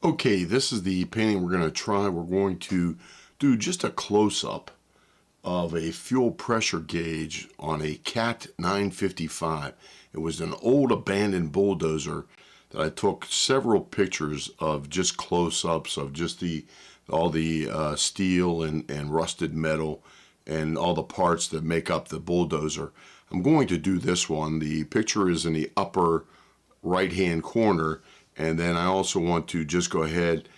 Okay, this is the painting we're going to try. We're going to do just a close-up of a fuel pressure gauge on a Cat 955. It was an old abandoned bulldozer that I took several pictures of, just close-ups of just all the steel and rusted metal and all the parts that make up the bulldozer. I'm going to do this one. The picture is in the upper right-hand corner, and then I also want to just go ahead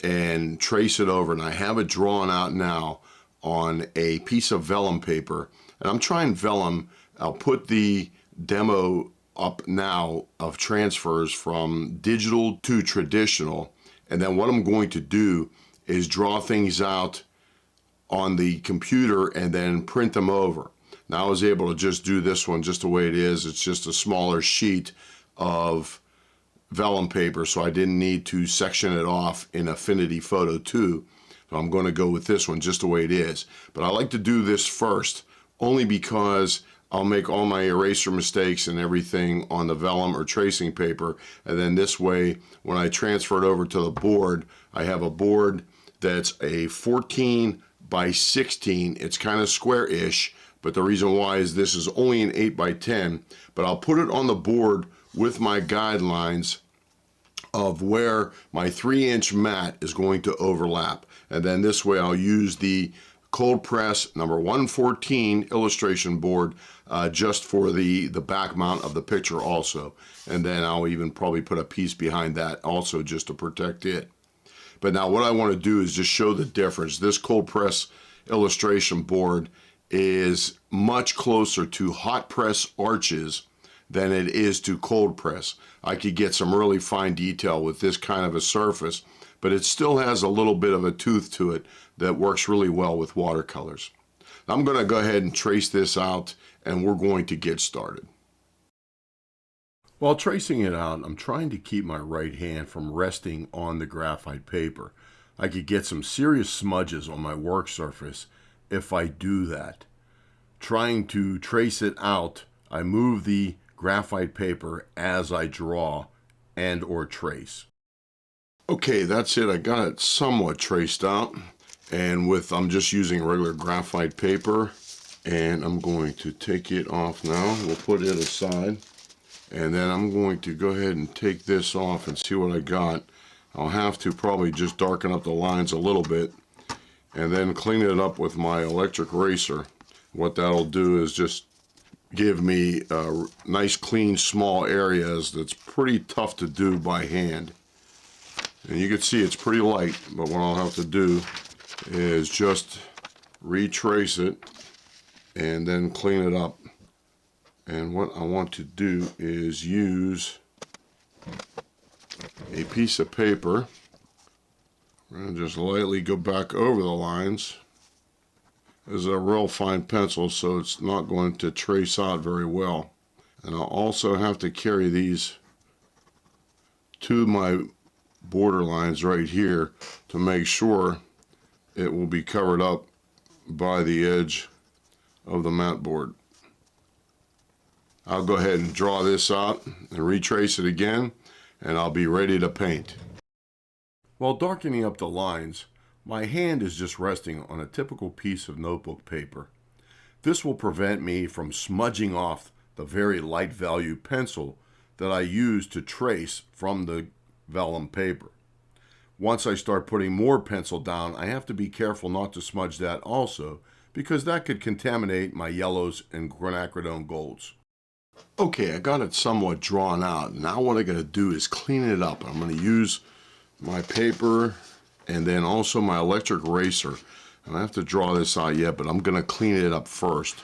and trace it over, and I have it drawn out now on a piece of vellum paper, and I'm trying vellum. I'll put the demo up now of transfers from digital to traditional, and then what I'm going to do is draw things out on the computer and then print them over. Now I was able to just do this one just the way it is. It's just a smaller sheet of vellum paper, so I didn't need to section it off in Affinity Photo 2. So I'm going to go with this one just the way it is. But I like to do this first only because I'll make all my eraser mistakes and everything on the vellum or tracing paper, and then this way when I transfer it over to the board, I have a board that's a 14 by 16. It's kind of square-ish, but the reason why is this is only an 8 by 10, but I'll put it on the board with my guidelines of where my 3-inch mat is going to overlap. And then this way I'll use the cold press number 114 illustration board just for the back mount of the picture also. And then I'll even probably put a piece behind that also just to protect it. But now what I want to do is just show the difference. This cold press illustration board is much closer to hot press arches than it is to cold press. I could get some really fine detail with this kind of a surface, but it still has a little bit of a tooth to it that works really well with watercolors. I'm going to go ahead and trace this out, and we're going to get started. While tracing it out, I'm trying to keep my right hand from resting on the graphite paper. I could get some serious smudges on my work surface if I do that. Trying to trace it out, I move the graphite paper as I draw and or trace. Okay, that's it. I got it somewhat traced out, and I'm just using regular graphite paper, and I'm going to take it off now. We'll put it aside, and then I'm going to go ahead and take this off and see what I got. I'll have to probably just darken up the lines a little bit and then clean it up with my electric eraser. What that'll do is just give me nice clean small areas that's pretty tough to do by hand. And you can see it's pretty light, but what I'll have to do is just retrace it and then clean it up. And what I want to do is use a piece of paper. I'm going to just lightly go back over the lines. This is a real fine pencil, so it's not going to trace out very well. And I'll also have to carry these to my border lines right here to make sure it will be covered up by the edge of the mat board. I'll go ahead and draw this out and retrace it again, and I'll be ready to paint. While darkening up the lines, my hand is just resting on a typical piece of notebook paper. This will prevent me from smudging off the very light value pencil that I use to trace from the vellum paper. Once I start putting more pencil down, I have to be careful not to smudge that also, because that could contaminate my yellows and quinacridone golds. Okay, I got it somewhat drawn out. Now what I'm going to do is clean it up. I'm going to use my paper and then also my electric eraser. And I have to draw this out yet, but I'm going to clean it up first,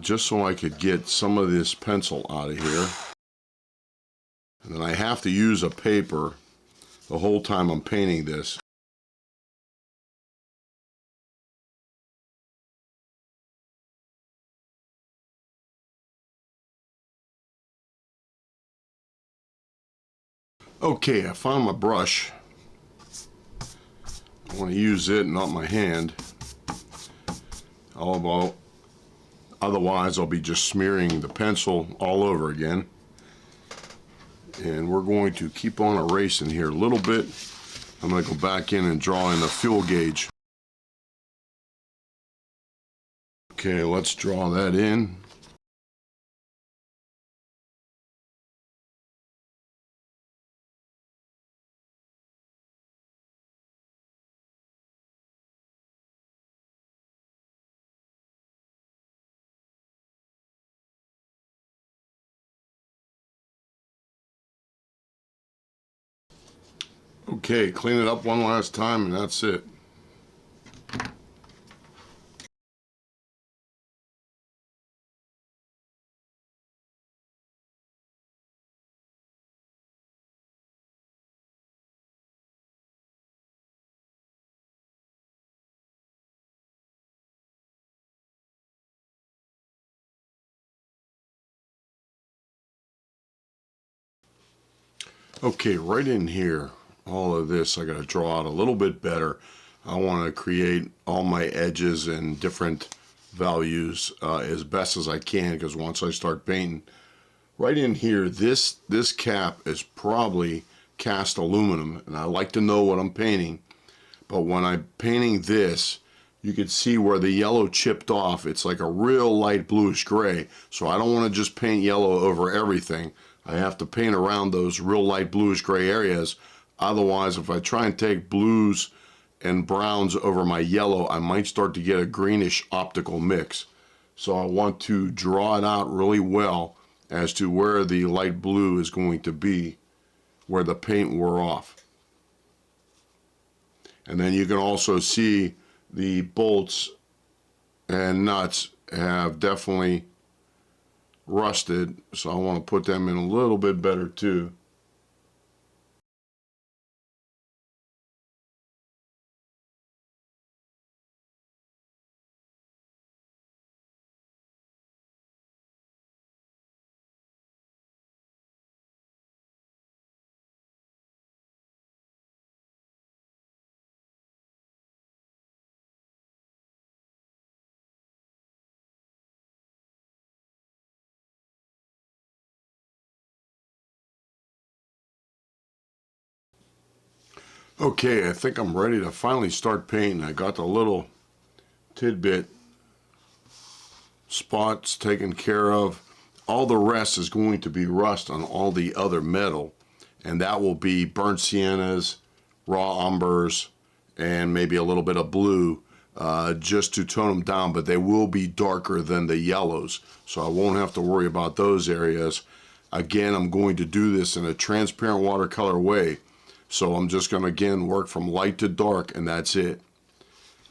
just so I could get some of this pencil out of here. And then I have to use a paper the whole time I'm painting this. Okay, I found my brush. I want to use it, not my hand. Otherwise, I'll be just smearing the pencil all over again. And we're going to keep on erasing here a little bit. I'm going to go back in and draw in the fuel gauge. Okay, let's draw that in. Okay, clean it up one last time and that's it. Okay, right in here, all of this I got to draw out a little bit better. I want to create all my edges and different values as best as I can, because once I start painting, right in here, this cap is probably cast aluminum, and I like to know what I'm painting. But when I'm painting this, you can see where the yellow chipped off. It's like a real light bluish gray. So I don't want to just paint yellow over everything. I have to paint around those real light bluish gray areas. Otherwise, if I try and take blues and browns over my yellow, I might start to get a greenish optical mix. So I want to draw it out really well as to where the light blue is going to be, where the paint wore off. And then you can also see the bolts and nuts have definitely rusted, so I want to put them in a little bit better too. Okay, I think I'm ready to finally start painting. I got the little tidbit spots taken care of. All the rest is going to be rust on all the other metal, and that will be burnt siennas, raw umbers, and maybe a little bit of blue just to tone them down, but they will be darker than the yellows, so I won't have to worry about those areas. Again, I'm going to do this in a transparent watercolor way, so I'm just going to again work from light to dark, and that's it.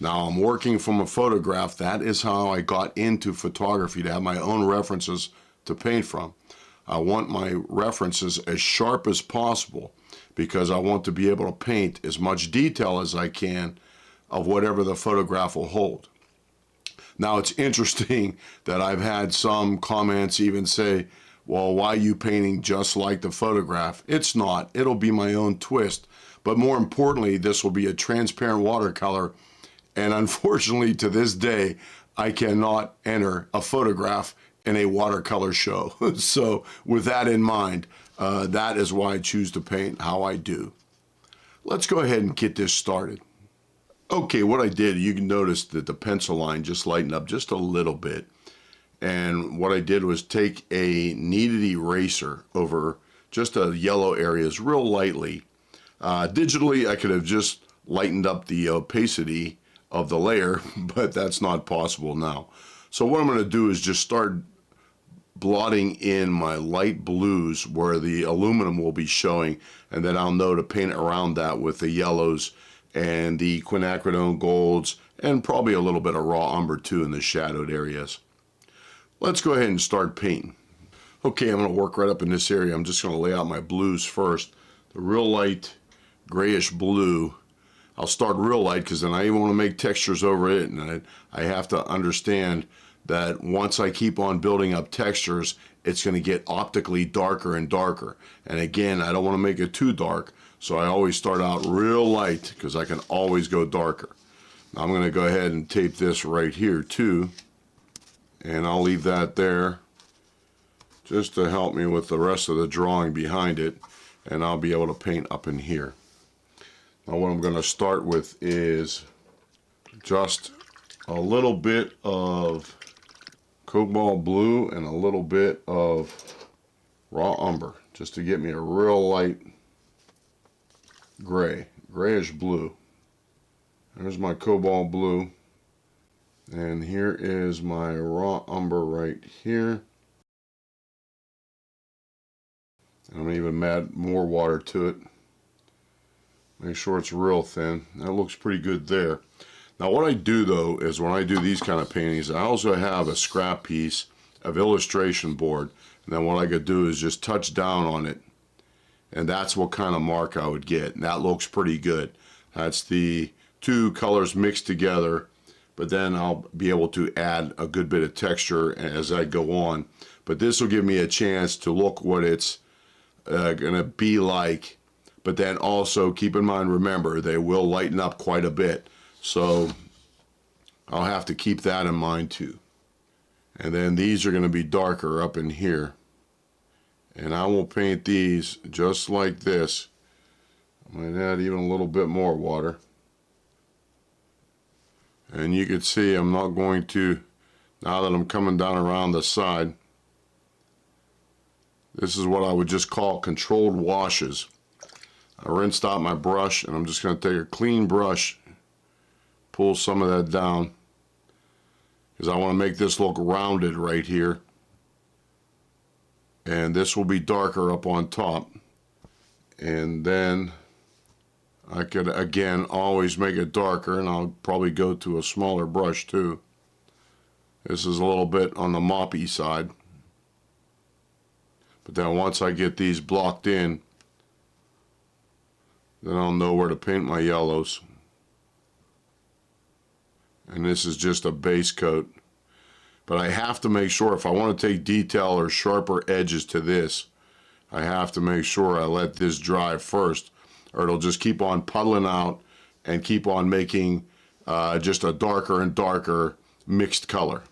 Now I'm working from a photograph. That is how I got into photography, to have my own references to paint from. I want my references as sharp as possible because I want to be able to paint as much detail as I can of whatever the photograph will hold. Now it's interesting that I've had some comments even say, well, why are you painting just like the photograph? It's not. It'll be my own twist. But more importantly, this will be a transparent watercolor. And unfortunately, to this day, I cannot enter a photograph in a watercolor show. So with that in mind, that is why I choose to paint how I do. Let's go ahead and get this started. Okay, what I did, you can notice that the pencil line just lightened up just a little bit. And what I did was take a kneaded eraser over just the yellow areas real lightly. Digitally, I could have just lightened up the opacity of the layer, but that's not possible now. So what I'm going to do is just start blotting in my light blues where the aluminum will be showing, and then I'll know to paint around that with the yellows and the quinacridone golds and probably a little bit of raw umber too in the shadowed areas. Let's go ahead and start painting. Okay, I'm going to work right up in this area. I'm just going to lay out my blues first. The real light grayish blue. I'll start real light because then I even want to make textures over it, and I have to understand that once I keep on building up textures, it's going to get optically darker and darker. And again, I don't want to make it too dark, so I always start out real light because I can always go darker. Now I'm going to go ahead and tape this right here too, and I'll leave that there just to help me with the rest of the drawing behind it, and I'll be able to paint up in here. Now what I'm going to start with is just a little bit of cobalt blue and a little bit of raw umber, just to get me a real light gray, grayish blue. There's my cobalt blue, and here is my raw umber right here. I'm going to even add more water to it. Make sure it's real thin. That looks pretty good there. Now what I do though is when I do these kind of paintings, I also have a scrap piece of illustration board. And then what I could do is just touch down on it. And that's what kind of mark I would get. And that looks pretty good. That's the two colors mixed together. But then I'll be able to add a good bit of texture as I go on. But this will give me a chance to look what it's going to be like, but then also keep in mind, remember, they will lighten up quite a bit, so I'll have to keep that in mind too. And then these are going to be darker up in here, and I will paint these just like this. I might add even a little bit more water, and you can see I'm not going to, now that I'm coming down around the side, this is what I would just call controlled washes. I rinsed out my brush, and I'm just going to take a clean brush, pull some of that down, because I want to make this look rounded right here. And this will be darker up on top. And then I could, again, always make it darker, and I'll probably go to a smaller brush too. This is a little bit on the moppy side. But then once I get these blocked in, then I'll know where to paint my yellows. And this is just a base coat. But I have to make sure, if I want to take detail or sharper edges to this, I have to make sure I let this dry first, or it'll just keep on puddling out and keep on making just a darker and darker mixed color.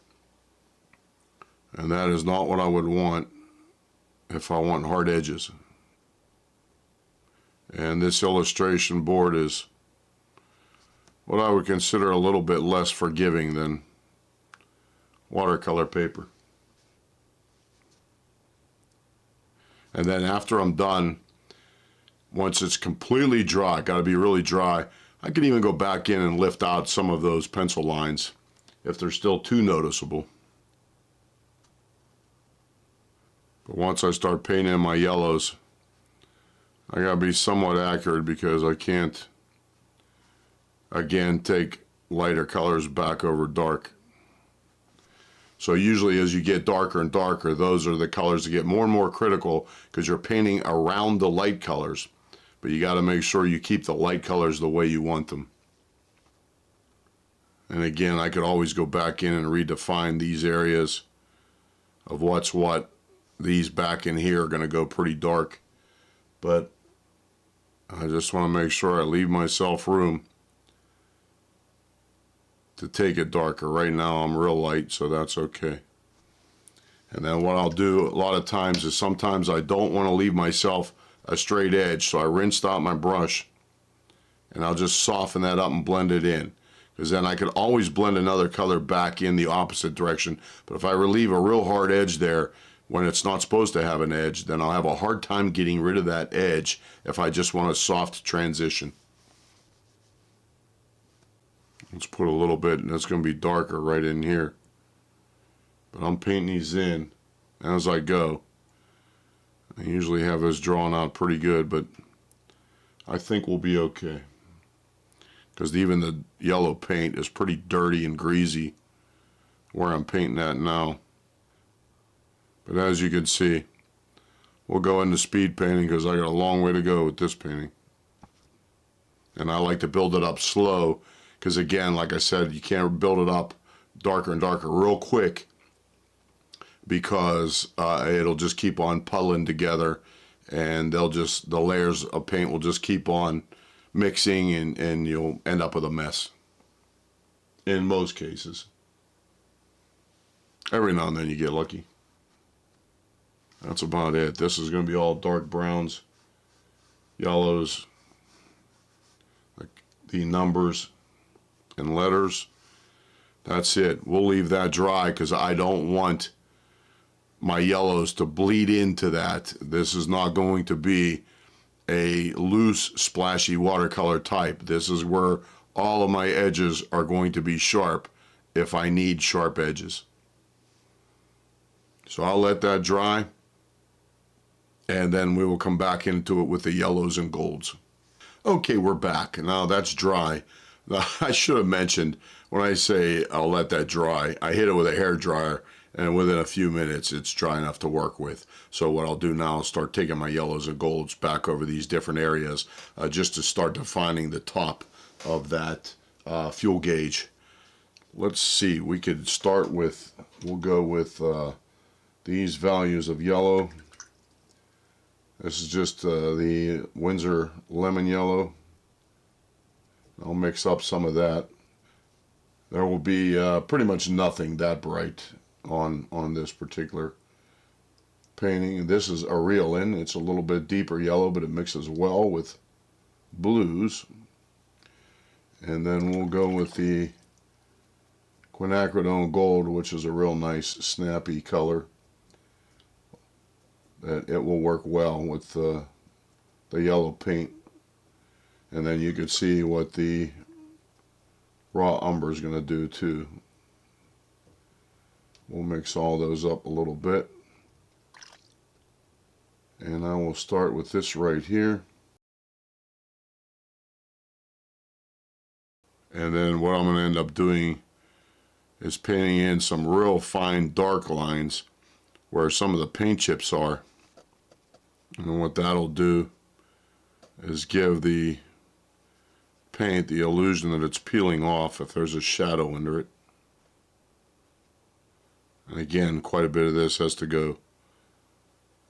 And that is not what I would want if I want hard edges. And this illustration board is what I would consider a little bit less forgiving than watercolor paper. And then after I'm done, once it's completely dry, got to be really dry, I can even go back in and lift out some of those pencil lines if they're still too noticeable. But once I start painting in my yellows, I gotta be somewhat accurate, because I can't, again, take lighter colors back over dark. So usually as you get darker and darker, those are the colors that get more and more critical, because you're painting around the light colors. But you gotta make sure you keep the light colors the way you want them. And again, I could always go back in and redefine these areas of what's what. These back in here are going to go pretty dark, but I just want to make sure I leave myself room to take it darker. Right now I'm real light, so that's okay. And then what I'll do a lot of times is, sometimes I don't want to leave myself a straight edge, so I rinsed out my brush, and I'll just soften that up and blend it in, because then I could always blend another color back in the opposite direction. But if I relieve a real hard edge there when it's not supposed to have an edge, then I'll have a hard time getting rid of that edge if I just want a soft transition. Let's put a little bit, and it's going to be darker right in here. But I'm painting these in as I go. I usually have this drawn out pretty good, but I think we'll be okay. Because even the yellow paint is pretty dirty and greasy where I'm painting at now. But as you can see, we'll go into speed painting, because I got a long way to go with this painting. And I like to build it up slow, because again, like I said, you can't build it up darker and darker real quick, because it'll just keep on puddling together, and the layers of paint will just keep on mixing, and you'll end up with a mess in most cases. Every now and then you get lucky. That's about it. This is going to be all dark browns, yellows, like the numbers and letters. That's it. We'll leave that dry because I don't want my yellows to bleed into that. This is not going to be a loose, splashy watercolor type. This is where all of my edges are going to be sharp if I need sharp edges. So I'll let that dry, and then we will come back into it with the yellows and golds. Okay, we're back. Now that's dry. Now, I should have mentioned, when I say I'll let that dry, I hit it with a hair dryer, and within a few minutes it's dry enough to work with. So what I'll do now is start taking my yellows and golds back over these different areas just to start defining the top of that fuel gauge. Let's see, we could start with, we'll go with these values of yellow. This is just the Winsor lemon yellow. I'll mix up some of that. There will be pretty much nothing that bright on this particular painting. This is Aquarelle. It's a little bit deeper yellow, but it mixes well with blues. And then we'll go with the quinacridone gold, which is a real nice snappy color. That it will work well with the yellow paint. And then you can see what the raw umber is going to do too. We'll mix all those up a little bit. And I will start with this right here. And then what I'm going to end up doing is painting in some real fine dark lines where some of the paint chips are. And what that'll do is give the paint the illusion that it's peeling off if there's a shadow under it. And again, quite a bit of this has to go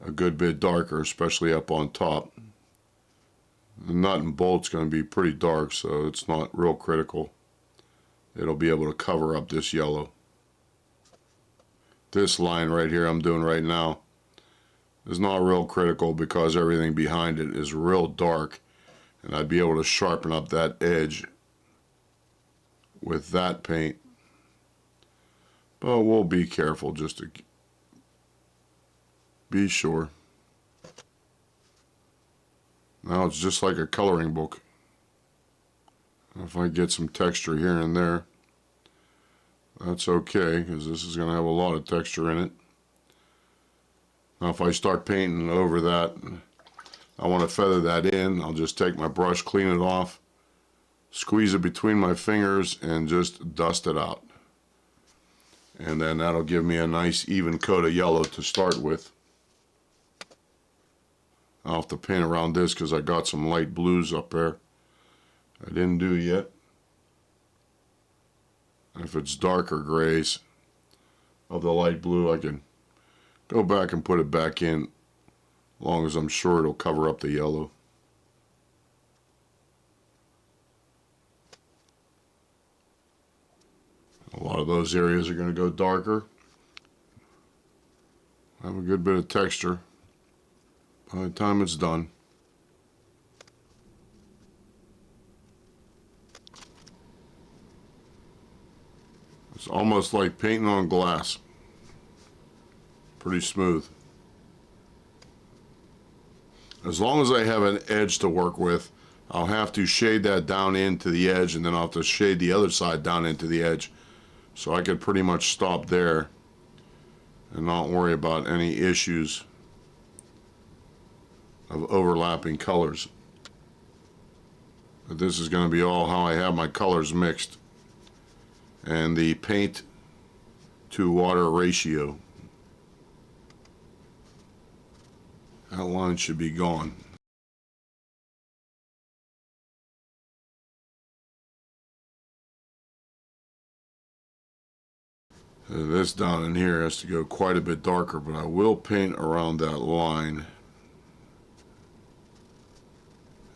a good bit darker, especially up on top. The nut and bolt's going to be pretty dark, so it's not real critical. It'll be able to cover up this yellow. This line right here I'm doing right now is not real critical because everything behind it is real dark, and I'd be able to sharpen up that edge with that paint. But we'll be careful just to be sure. Now it's just like a coloring book. If I get some texture here and there, that's okay, because this is going to have a lot of texture in it. Now if I start painting over that, I want to feather that in. I'll just take my brush, clean it off, squeeze it between my fingers, and just dust it out. And then that'll give me a nice even coat of yellow to start with. I'll have to paint around this because I got some light blues up there I didn't do yet. If it's darker grays of the light blue, I can go back and put it back in, as long as I'm sure it'll cover up the yellow. A lot of those areas are going to go darker. Have a good bit of texture by the time it's done. It's almost like painting on glass. Pretty smooth. As long as I have an edge to work with, I'll have to shade that down into the edge, and then I'll have to shade the other side down into the edge. So I could pretty much stop there and not worry about any issues of overlapping colors. But this is going to be all how I have my colors mixed, and the paint to water ratio. That line should be gone. This down in here has to go quite a bit darker, but I will paint around that line.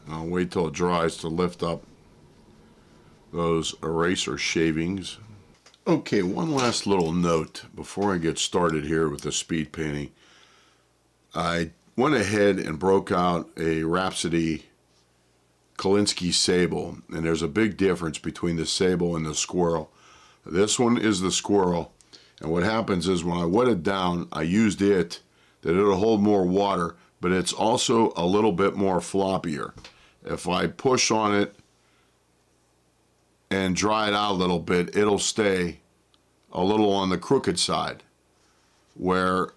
I'll wait till it dries to lift up those eraser shavings. Okay, one last little note before I get started here with the speed painting. I went ahead and broke out a Rhapsody Kolinsky sable, and there's a big difference between the sable and the squirrel. This one is the squirrel, and what happens is when I wet it down, I used it that it'll hold more water, but it's also a little bit more floppier. If I push on it and dry it out a little bit, it'll stay a little on the crooked side, where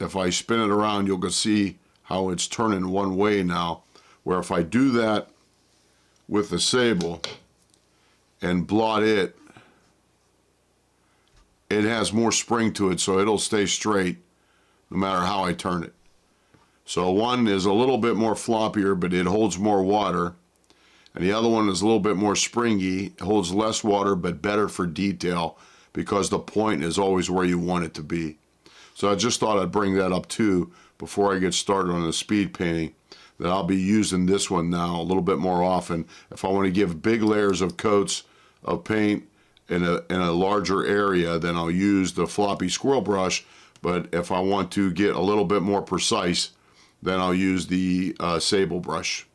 if I spin it around, you'll go see how it's turning one way now, where if I do that with the sable and blot it, it has more spring to it, so it'll stay straight no matter how I turn it. So one is a little bit more floppier, but it holds more water, and the other one is a little bit more springy. It holds less water, but better for detail because the point is always where you want it to be. So I just thought I'd bring that up too before I get started on the speed painting, that I'll be using this one now a little bit more often. If I want to give big layers of coats of paint in a larger area, then I'll use the floppy squirrel brush. But if I want to get a little bit more precise, then I'll use the sable brush.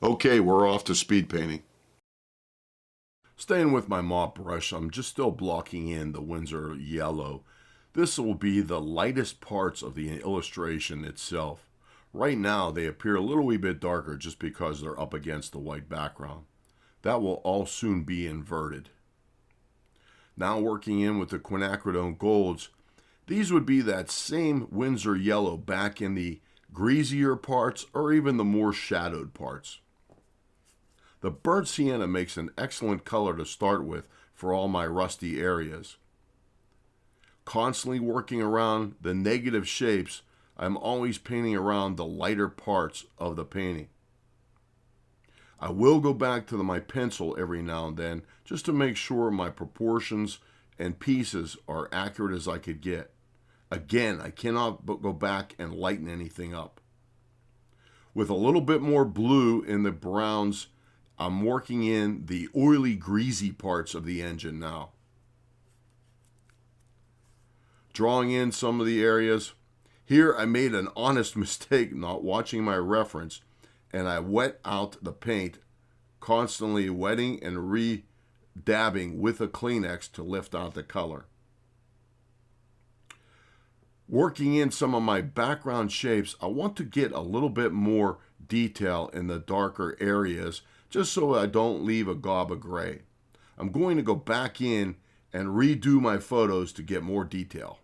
Okay, we're off to speed painting. Staying with my mop brush, I'm just still blocking in the Winsor yellow. This will be the lightest parts of the illustration itself. Right now they appear a little wee bit darker just because they're up against the white background. That will all soon be inverted. Now working in with the quinacridone golds, these would be that same Winsor yellow back in the greasier parts or even the more shadowed parts. The burnt sienna makes an excellent color to start with for all my rusty areas. Constantly working around the negative shapes, I'm always painting around the lighter parts of the painting. I will go back to my pencil every now and then just to make sure my proportions and pieces are accurate as I could get. Again, I cannot go back and lighten anything up. With a little bit more blue in the browns, I'm working in the oily, greasy parts of the engine now. Drawing in some of the areas. Here I made an honest mistake not watching my reference, and I wet out the paint, constantly wetting and re-dabbing with a Kleenex to lift out the color. Working in some of my background shapes, I want to get a little bit more detail in the darker areas, just so I don't leave a gob of gray. I'm going to go back in and redo my photos to get more detail.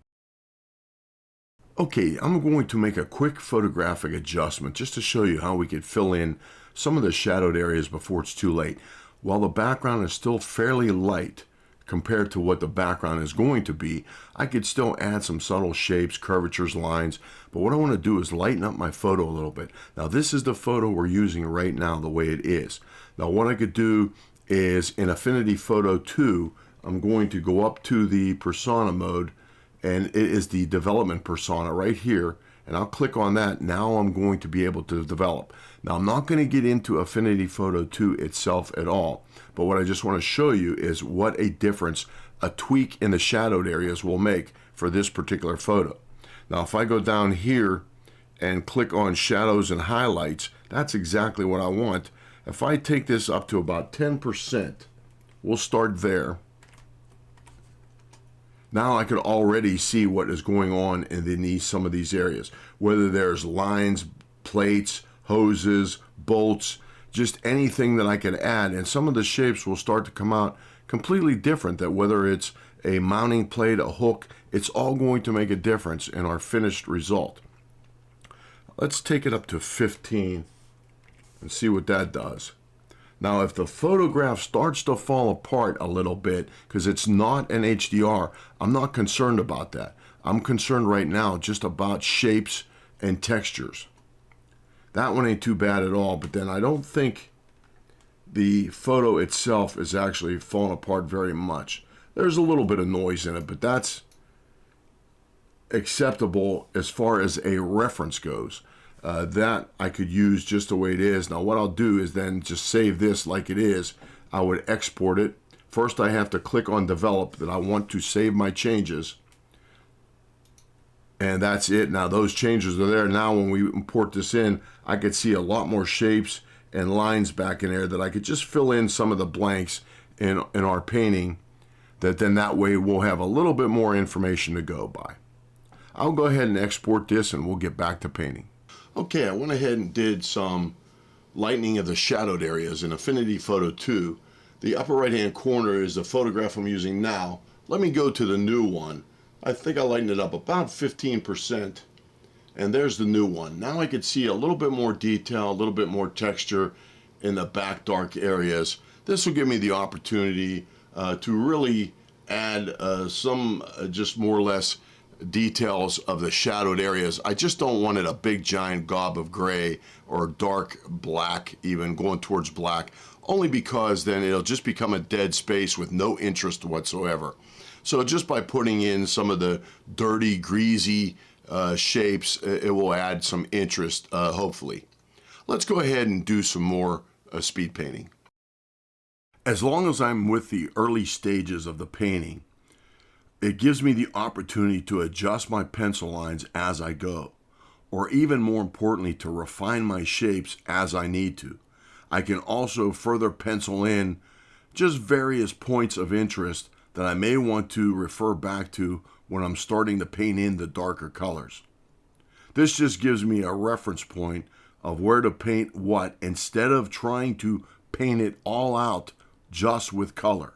Okay, I'm going to make a quick photographic adjustment just to show you how we could fill in some of the shadowed areas before it's too late. While the background is still fairly light compared to what the background is going to be, I could still add some subtle shapes, curvatures, lines, but what I want to do is lighten up my photo a little bit. Now this is the photo we're using right now the way it is. Now what I could do is in Affinity Photo 2, I'm going to go up to the persona mode, and it is the development persona right here, and I'll click on that. Now I'm going to be able to develop. Now I'm not going to get into Affinity Photo 2 itself at all, but what I just want to show you is what a difference a tweak in the shadowed areas will make for this particular photo. Now if I go down here and click on shadows and highlights, that's exactly what I want. If I take this up to about 10%, we'll start there. Now I can already see what is going on in some of these areas, whether there's lines, plates, hoses, bolts, just anything that I can add, and some of the shapes will start to come out completely different, that whether it's a mounting plate, a hook, it's all going to make a difference in our finished result. Let's take it up to 15 and see what that does. Now, if the photograph starts to fall apart a little bit because it's not an HDR, I'm not concerned about that. I'm concerned right now just about shapes and textures. That one ain't too bad at all, but then I don't think the photo itself is actually falling apart very much. There's a little bit of noise in it, but that's acceptable as far as a reference goes. That I could use just the way it is. Now what I'll do is then just save this like it is. I would export it. First I have to click on develop, that I want to save my changes. And that's it. Now those changes are there. Now when we import this in, I could see a lot more shapes and lines back in there that I could just fill in some of the blanks in our painting, that way we'll have a little bit more information to go by. I'll go ahead and export this and we'll get back to painting. Okay, I went ahead and did some lightening of the shadowed areas in Affinity Photo 2. The upper right hand corner is the photograph I'm using now. Let me go to the new one. I think I lightened it up about 15%, and there's the new one. Now I could see a little bit more detail, a little bit more texture in the back dark areas. This will give me the opportunity to really add some just more or less details of the shadowed areas. I just don't want it a big giant gob of gray or dark black, even going towards black, only because then it'll just become a dead space with no interest whatsoever. So just by putting in some of the dirty, greasy shapes, it will add some interest, hopefully. Let's go ahead and do some more speed painting. As long as I'm with the early stages of the painting, it gives me the opportunity to adjust my pencil lines as I go, or even more importantly, to refine my shapes as I need to. I can also further pencil in just various points of interest that I may want to refer back to when I'm starting to paint in the darker colors. This just gives me a reference point of where to paint what, instead of trying to paint it all out just with color.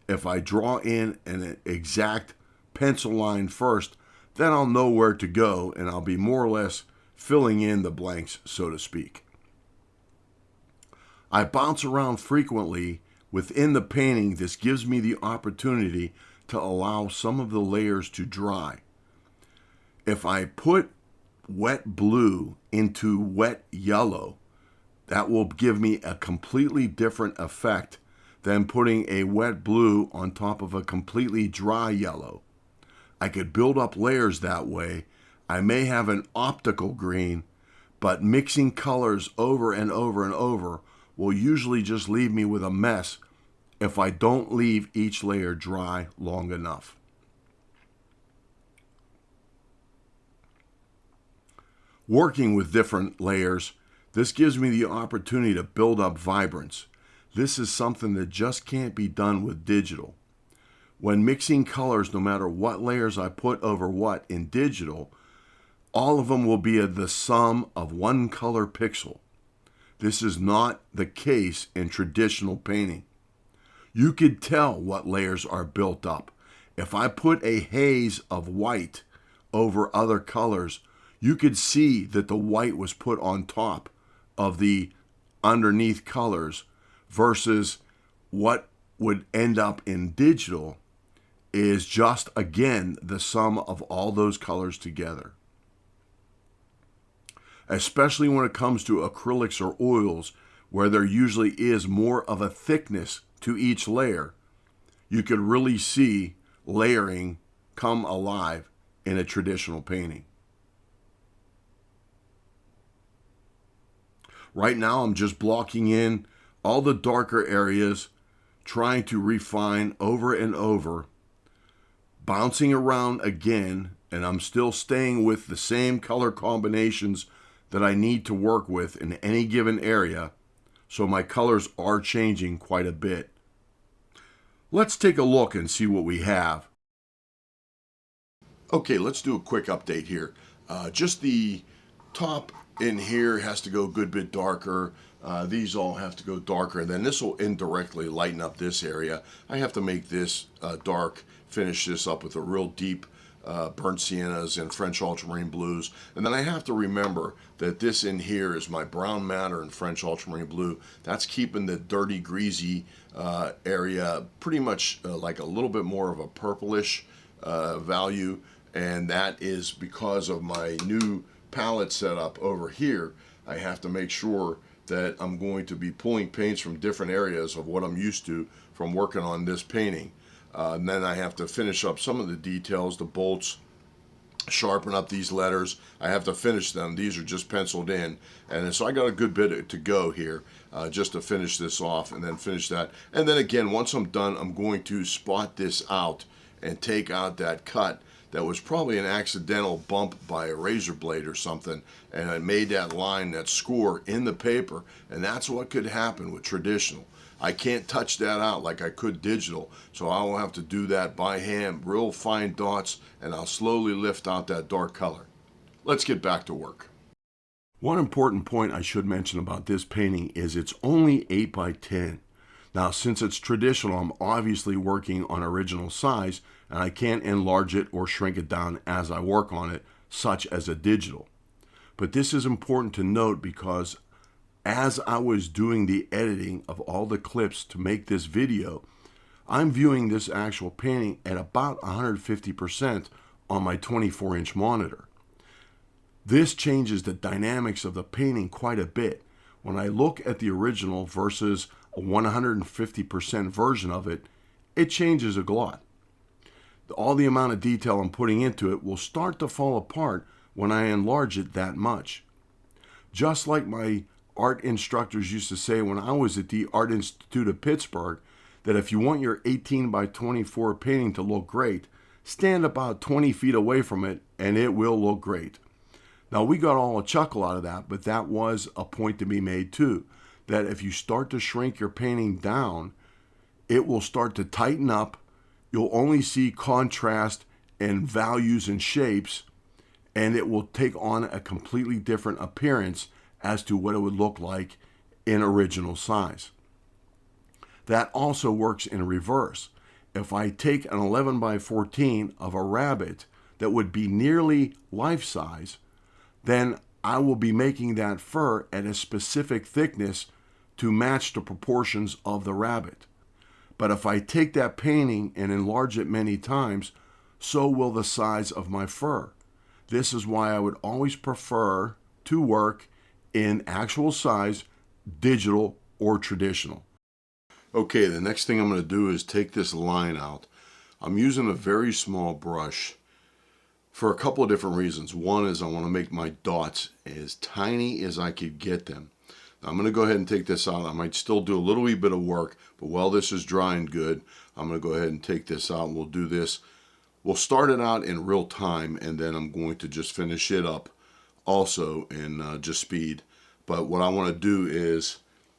If I draw in an exact pencil line first, then I'll know where to go and I'll be more or less filling in the blanks, so to speak. I bounce around frequently within the painting. This gives me the opportunity to allow some of the layers to dry. If I put wet blue into wet yellow, that will give me a completely different effect than putting a wet blue on top of a completely dry yellow. I could build up layers that way. I may have an optical green, but mixing colors over and over and over will usually just leave me with a mess if I don't leave each layer dry long enough. Working with different layers, this gives me the opportunity to build up vibrance. This is something that just can't be done with digital. When mixing colors, no matter what layers I put over what in digital, all of them will be the sum of one color pixel. This is not the case in traditional painting. You could tell what layers are built up. If I put a haze of white over other colors, you could see that the white was put on top of the underneath colors, versus what would end up in digital is just, again, the sum of all those colors together. Especially when it comes to acrylics or oils, where there usually is more of a thickness to each layer, you could really see layering come alive in a traditional painting. Right now I'm just blocking in all the darker areas, trying to refine over and over, bouncing around again, and I'm still staying with the same color combinations that I need to work with in any given area, so my colors are changing quite a bit. Let's take a look and see what we have. Okay, let's do a quick update here. Just the top in here has to go a good bit darker. These all have to go darker, and then this will indirectly lighten up this area. I have to make this dark, finish this up with a real deep burnt siennas and French ultramarine blues. And then I have to remember that this in here is my brown matter and French ultramarine blue. That's keeping the dirty, greasy area pretty much like a little bit more of a purplish value, and that is because of my new palette setup over here. I have to make sure that I'm going to be pulling paints from different areas of what I'm used to from working on this painting. And then I have to finish up some of the details, the bolts, sharpen up these letters. I have to finish them. These are just penciled in. And so I got a good bit to go here just to finish this off and then finish that. And then again, once I'm done, I'm going to spot this out and take out that cut that was probably an accidental bump by a razor blade or something, and it made that line, that score in the paper, and that's what could happen with traditional. I can't touch that out like I could digital, so I will have to do that by hand, real fine dots, and I'll slowly lift out that dark color. Let's get back to work. One important point I should mention about this painting is it's only 8 by 10. Now, since it's traditional, I'm obviously working on original size, and I can't enlarge it or shrink it down as I work on it, such as a digital. But this is important to note because as I was doing the editing of all the clips to make this video, I'm viewing this actual painting at about 150% on my 24-inch monitor. This changes the dynamics of the painting quite a bit. When I look at the original versus a 150% version of it, it changes a lot. All the amount of detail I'm putting into it will start to fall apart when I enlarge it that much. Just like my art instructors used to say when I was at the Art Institute of Pittsburgh, that if you want your 18 by 24 painting to look great, stand about 20 feet away from it and it will look great. Now, we got all a chuckle out of that, but that was a point to be made too, that if you start to shrink your painting down, it will start to tighten up. You'll only see contrast and values and shapes, and it will take on a completely different appearance as to what it would look like in original size. That also works in reverse. If I take an 11 by 14 of a rabbit that would be nearly life size, then I will be making that fur at a specific thickness to match the proportions of the rabbit. But if I take that painting and enlarge it many times, so will the size of my fur. This is why I would always prefer to work in actual size, digital or traditional. Okay, the next thing I'm going to do is take this line out. I'm using a very small brush for a couple of different reasons. One is I want to make my dots as tiny as I could get them. Now, I'm going to go ahead and take this out. I might still do a little wee bit of work, but while this is drying good, I'm going to go ahead and take this out and we'll do this. We'll start it out in real time and then I'm going to just finish it up also in just speed. But what I want to do is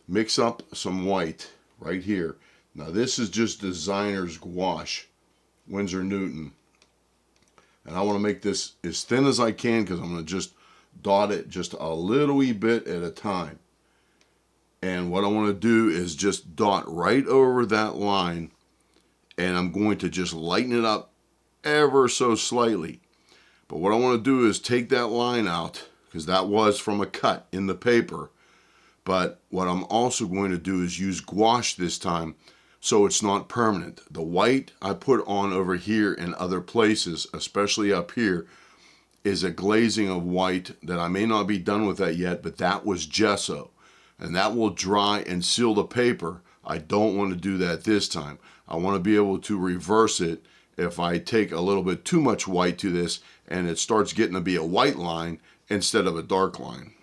mix up some white right here. Now this is just designer's gouache, Winsor Newton. And I want to make this as thin as I can because I'm going to just dot it just a little wee bit at a time. And what I want to do is just dot right over that line, and I'm going to just lighten it up ever so slightly. But what I want to do is take that line out because that was from a cut in the paper. But what I'm also going to do is use gouache this time so it's not permanent. The white I put on over here and other places, especially up here, is a glazing of white that I may not be done with that yet, but that was gesso. And that will dry and seal the paper. I don't want to do that this time. I want to be able to reverse it if I take a little bit too much white to this and it starts getting to be a white line instead of a dark line.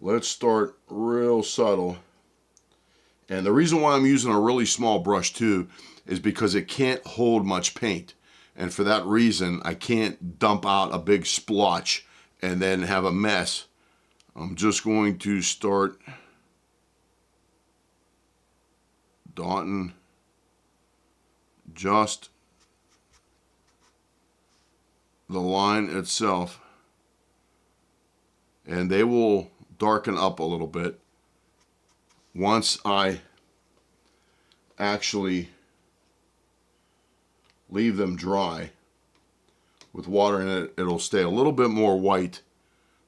Let's start real subtle. And the reason why I'm using a really small brush too is because it can't hold much paint. And for that reason, I can't dump out a big splotch and then have a mess. I'm just going to start dotting just the line itself. And they will darken up a little bit once I actually leave them dry with water in it. It'll stay a little bit more white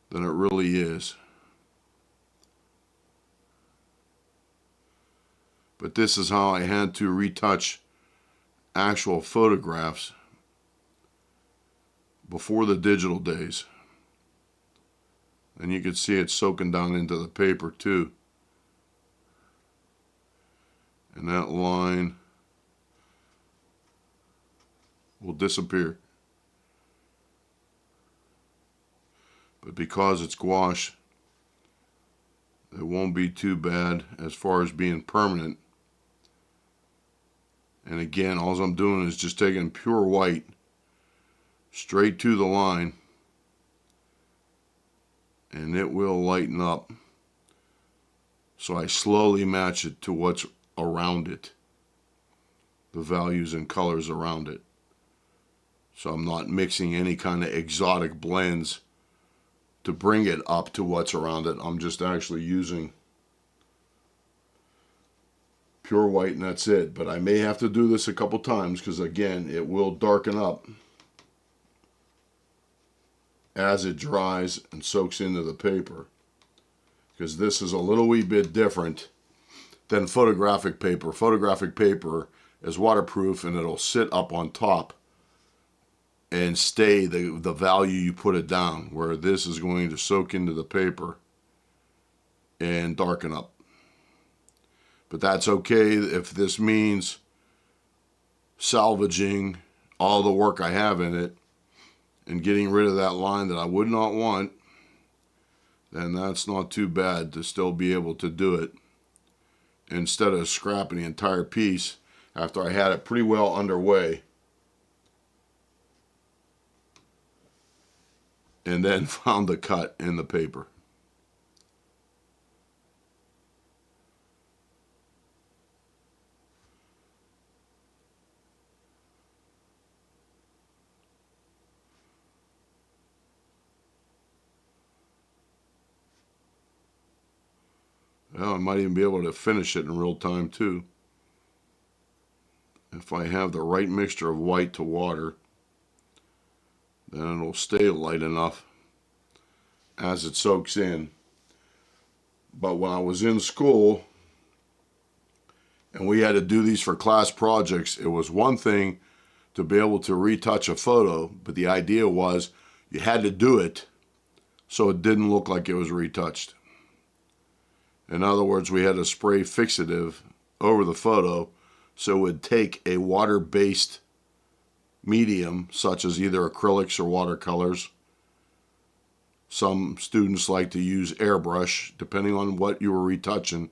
than it really is. But this is how I had to retouch actual photographs before the digital days. And you can see it soaking down into the paper too. And that line will disappear. But because it's gouache, it won't be too bad as far as being permanent. And again, all I'm doing is just taking pure white straight to the line, and it will lighten up. So I slowly match it to what's around it, the values and colors around it. So I'm not mixing any kind of exotic blends to bring it up to what's around it. I'm just actually using pure white and that's it. But I may have to do this a couple times because, again, it will darken up as it dries and soaks into the paper. Because this is a little wee bit different than photographic paper. Photographic paper is waterproof and it'll sit up on top and stay the value you put it down, where this is going to soak into the paper and darken up. But that's okay if this means salvaging all the work I have in it and getting rid of that line that I would not want. Then that's not too bad to still be able to do it instead of scrapping the entire piece after I had it pretty well underway and then found the cut in the paper. Well, I might even be able to finish it in real time too, if I have the right mixture of white to water. Then it'll stay light enough as it soaks in. But when I was in school and we had to do these for class projects, it was one thing to be able to retouch a photo, but the idea was you had to do it so it didn't look like it was retouched. In other words, we had to spray fixative over the photo so it would take a water-based medium, such as either acrylics or watercolors. Some students like to use airbrush, depending on what you were retouching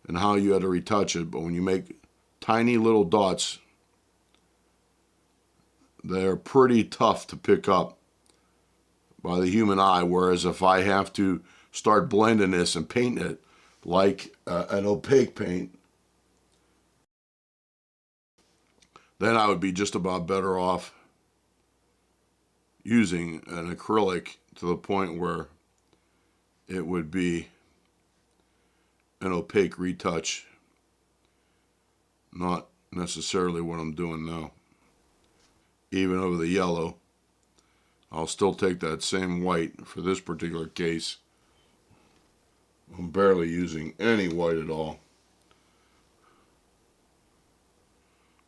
and how you had to retouch it. But when you make tiny little dots, they're pretty tough to pick up by the human eye. Whereas if I have to start blending this and painting it like an opaque paint, then I would be just about better off using an acrylic to the point where it would be an opaque retouch, not necessarily what I'm doing now. Even over the yellow, I'll still take that same white. For this particular case, I'm barely using any white at all.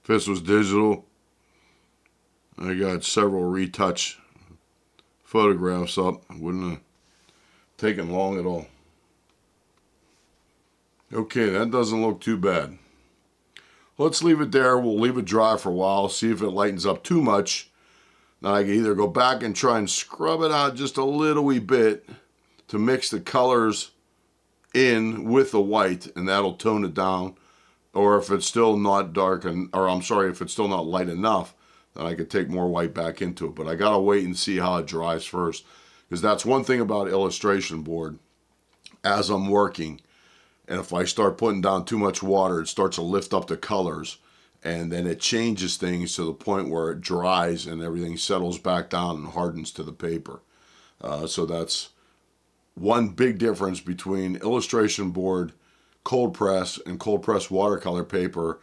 If this was digital, I got several retouch photographs up. It wouldn't have taken long at all. Okay, that doesn't look too bad. Let's leave it there. We'll leave it dry for a while, see if it lightens up too much. Now I can either go back and try and scrub it out just a little wee bit to mix the colors in with the white, and that'll tone it down. Or if it's still not dark, if it's still not light enough, then I could take more white back into it. But I gotta wait and see how it dries first, because that's one thing about illustration board. As I'm working, and if I start putting down too much water, it starts to lift up the colors, and then it changes things to the point where it dries and everything settles back down and hardens to the paper. So that's one big difference between illustration board, cold press, and cold press watercolor paper.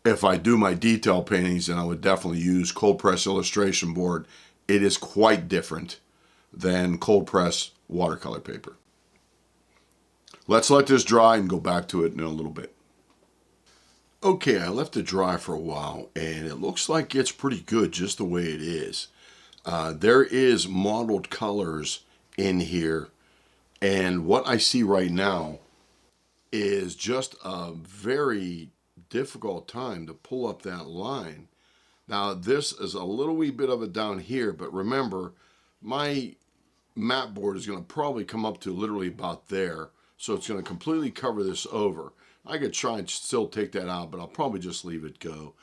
If I do my detail paintings, then I would definitely use cold press illustration board. It is quite different than cold press watercolor paper. Let's let this dry and go back to it in a little bit. Okay, I left it dry for a while, and it looks like it's pretty good just the way it is. There is mottled colors in here, and what I see right now is just a very difficult time to pull up that line. Now, this is a little wee bit of it down here, but remember, my mat board is going to probably come up to literally about there, so it's going to completely cover this over. I could try and still take that out, but I'll probably just leave it go.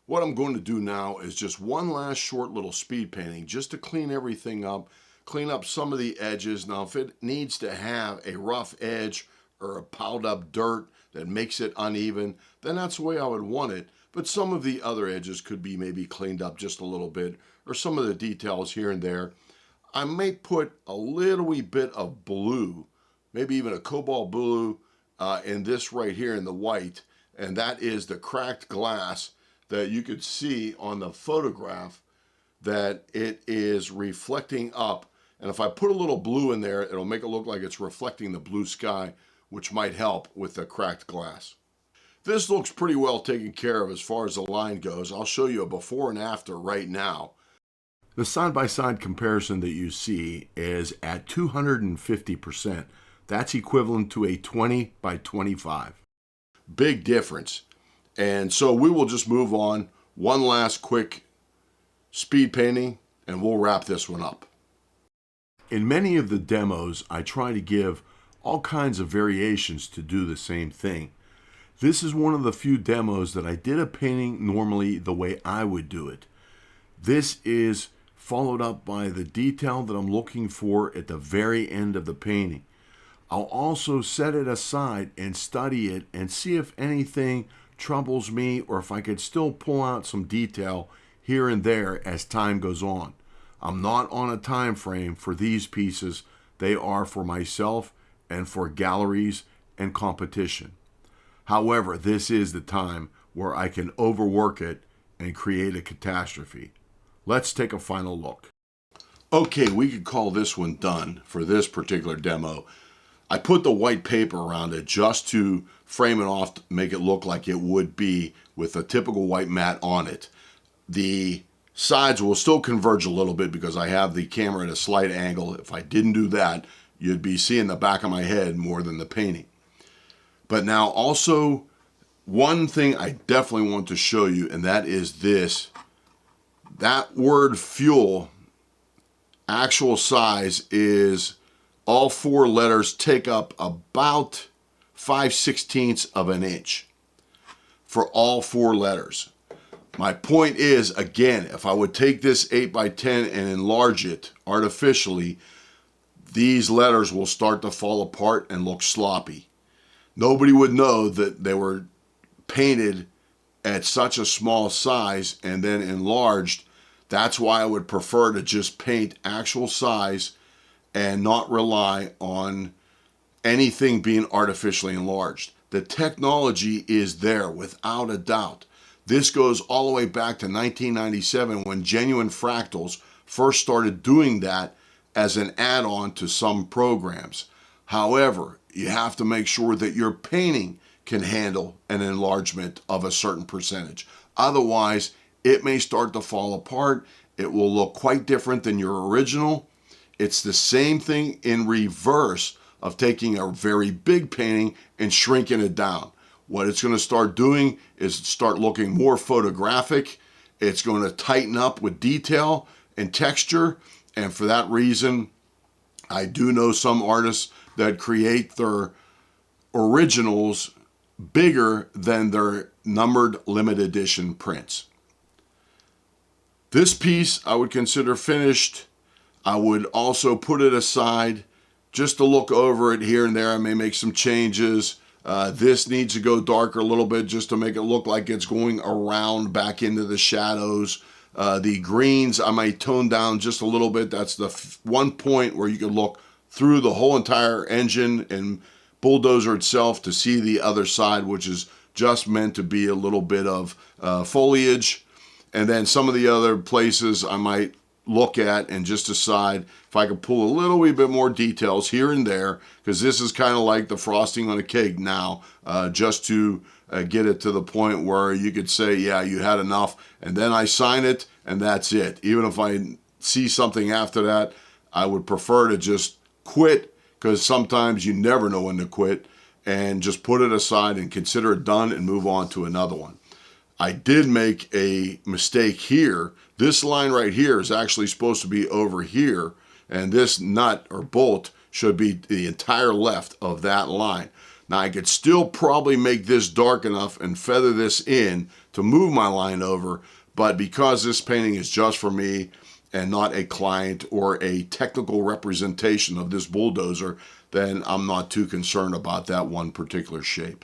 What I'm going to do now is just one last short little speed painting just to clean everything up, clean up some of the edges. Now, if it needs to have a rough edge or a piled up dirt that makes it uneven, then that's the way I would want it. But some of the other edges could be maybe cleaned up just a little bit, or some of the details here and there. I may put a little wee bit of blue, maybe even a cobalt blue in this right here in the white, and that is the cracked glass that you could see on the photograph that it is reflecting up. And if I put a little blue in there, it'll make it look like it's reflecting the blue sky, which might help with the cracked glass. This looks pretty well taken care of as far as the line goes. I'll show you a before and after right now. The side-by-side comparison that you see is at 250%. That's equivalent to a 20 by 25. Big difference. And so we will just move on. One last quick speed painting, and we'll wrap this one up. In many of the demos, I try to give all kinds of variations to do the same thing. This is one of the few demos that I did a painting normally the way I would do it. This is followed up by the detail that I'm looking for at the very end of the painting. I'll also set it aside and study it and see if anything troubles me or if I could still pull out some detail here and there as time goes on. I'm not on a time frame for these pieces. They are for myself and for galleries and competition. However, this is the time where I can overwork it and create a catastrophe. Let's take a final look. Okay, we could call this one done for this particular demo. I put the white paper around it just to frame it off to make it look like it would be with a typical white mat on it. The sides will still converge a little bit because I have the camera at a slight angle. If I didn't do that, you'd be seeing the back of my head more than the painting. But now also, one thing I definitely want to show you, and that is this. That word fuel, actual size is all four letters take up about 5/16 of an inch for all four letters. My point is, again, if I would take this 8 by 10 and enlarge it artificially, these letters will start to fall apart and look sloppy. Nobody would know that they were painted at such a small size and then enlarged. That's why I would prefer to just paint actual size and not rely on anything being artificially enlarged. The technology is there without a doubt. This goes all the way back to 1997 when Genuine Fractals first started doing that as an add-on to some programs. However, you have to make sure that your painting can handle an enlargement of a certain percentage. Otherwise, it may start to fall apart. It will look quite different than your original. It's the same thing in reverse of taking a very big painting and shrinking it down. What it's going to start doing is start looking more photographic. It's going to tighten up with detail and texture. And for that reason, I do know some artists that create their originals bigger than their numbered limited edition prints. This piece I would consider finished. I would also put it aside just to look over it here and there. I may make some changes. This needs to go darker a little bit just to make it look like it's going around back into the shadows. The greens I might tone down just a little bit. That's the one point where you can look through the whole entire engine and bulldozer itself to see the other side, which is just meant to be a little bit of foliage. And then some of the other places I might look at and just decide if I could pull a little wee bit more details here and there, because this is kind of like the frosting on a cake now, just to get it to the point where you could say, yeah, you had enough, and then I sign it, and that's it. Even if I see something after that, I would prefer to just quit, because sometimes you never know when to quit, and just put it aside and consider it done and move on to another one. I did make a mistake here. This line right here is actually supposed to be over here, and this nut or bolt should be the entire left of that line. Now I could still probably make this dark enough and feather this in to move my line over, but because this painting is just for me and not a client or a technical representation of this bulldozer, then I'm not too concerned about that one particular shape.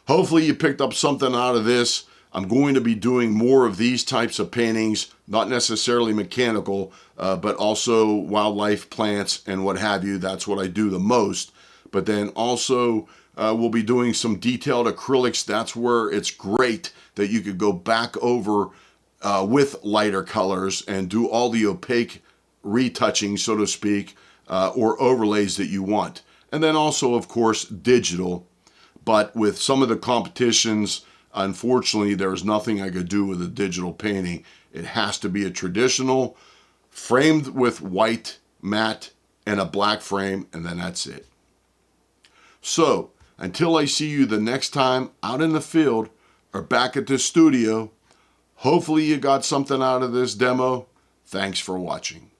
Hopefully you picked up something out of this. I'm going to be doing more of these types of paintings, not necessarily mechanical, but also wildlife, plants, and what have you. That's what I do the most. But then also we'll be doing some detailed acrylics. That's where it's great that you could go back over with lighter colors and do all the opaque retouching, so to speak, or overlays that you want. And then also, of course, digital. But with some of the competitions, unfortunately, there's nothing I could do with a digital painting. It has to be a traditional, framed with white, matte, and a black frame, and then that's it. So, until I see you the next time out in the field or back at the studio, hopefully you got something out of this demo. Thanks for watching.